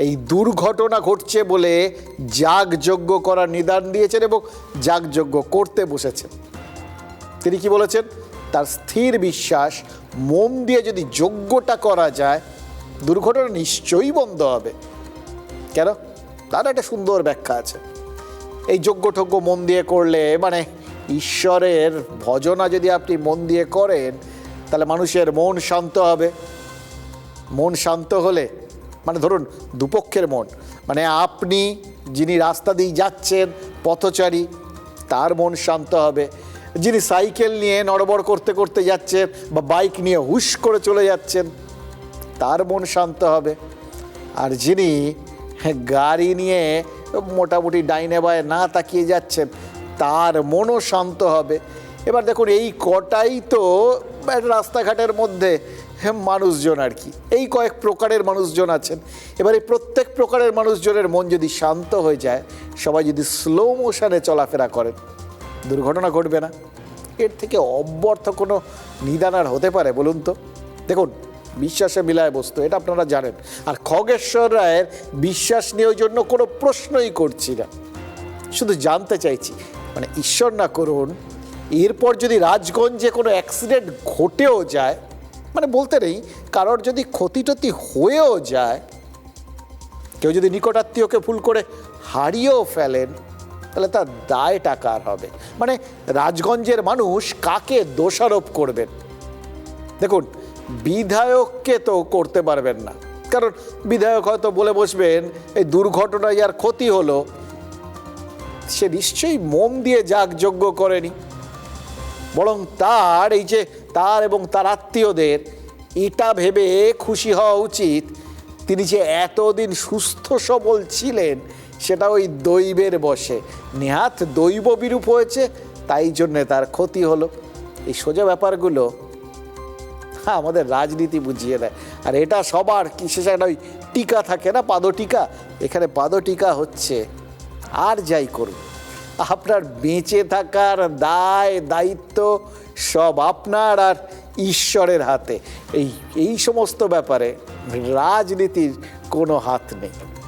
এই দুর্ঘটনা ঘটছে বলে যাগযজ্ঞ করার নিদান দিয়েছেন এবং যাগযজ্ঞ করতে বসেছেন। তিনি কি বলেছেন? তার স্থির বিশ্বাস, মন দিয়ে যদি যজ্ঞটা করা যায় দুর্ঘটনা নিশ্চয়ই বন্ধ হবে। কেন? তার একটা সুন্দর ব্যাখ্যা আছে। এই যজ্ঞ মন দিয়ে করলে, মানে ঈশ্বরের ভজনা যদি আপনি মন দিয়ে করেন, তাহলে মানুষের মন শান্ত হবে। মন শান্ত হলে, মানে ধরুন দুপক্ষের মন, মানে আপনি যিনি রাস্তা দিয়ে যাচ্ছেন পথচারী, তার মন শান্ত হবে। যিনি সাইকেল নিয়ে নড়বড় করতে করতে যাচ্ছেন বা বাইক নিয়ে হুশ করে চলে যাচ্ছেন, তার মন শান্ত হবে। আর যিনি গাড়ি নিয়ে মোটামুটি ডাইনে বায়ে না তাকিয়ে যাচ্ছেন, তার মনও শান্ত হবে। এবার দেখুন, এই কটাই তো রাস্তাঘাটের মধ্যে মানুষজন আর কি, এই কয়েক প্রকারের মানুষজন আছেন। এবার এই প্রত্যেক প্রকারের মানুষজনের মন যদি শান্ত হয়ে যায়, সবাই যদি স্লো মোশনে চলাফেরা করেন, দুর্ঘটনা ঘটবে না। এর থেকে অব্যর্থ কোনো নিদান আর হতে পারে বলুন তো? দেখুন, বিশ্বাসে মিলায় বস্তু, এটা আপনারা জানেন। আর খগেশ্বর রায়ের বিশ্বাস নিয়ে জন্য কোনো প্রশ্নই করছি না, শুধু জানতে চাইছি, মানে ঈশ্বর না করুন এরপর যদি রাজগঞ্জে কোনো অ্যাক্সিডেন্ট ঘটেও যায়, মানে বলতে নেই কারোর যদি ক্ষতি হয়েও যায়, কেউ যদি নিকটাত্মীয়কে ভুল করে হারিয়েও ফেলেন, তাহলে তার দায়টা কার হবে? মানে রাজগঞ্জের মানুষ কাকে দোষারোপ করবেন? দেখুন, বিধায়ককে তো করতে পারবেন না, কারণ বিধায়ক হয়তো বলে বসবেন এই দুর্ঘটনায় যার ক্ষতি হলো সে নিশ্চয়ই মন দিয়ে যাগযজ্ঞ করেনি, বরং তার এই যে তার এবং তার আত্মীয়দের এটা ভেবে খুশি হওয়া উচিত তিনি যে এতদিন সুস্থ সবল ছিলেন সেটা ওই দৈবের বশে, নেহাত দৈব বিরূপ হয়েছে, তাই জন্যে তার ক্ষতি হলো। এই সোজা ব্যাপারগুলো আমাদের রাজনীতি বুঝিয়ে দেয়। আর এটা সবার কি শেষে একটা ওই টিকা থাকে না, পাদটিকা, এখানে পাদটিকা হচ্ছে আর যাই করুন, আপনার বেঁচে থাকার দায় দায়িত্ব সব আপনার আর ঈশ্বরের হাতে। এই সমস্ত ব্যাপারে রাজনীতির কোনো হাত নেই।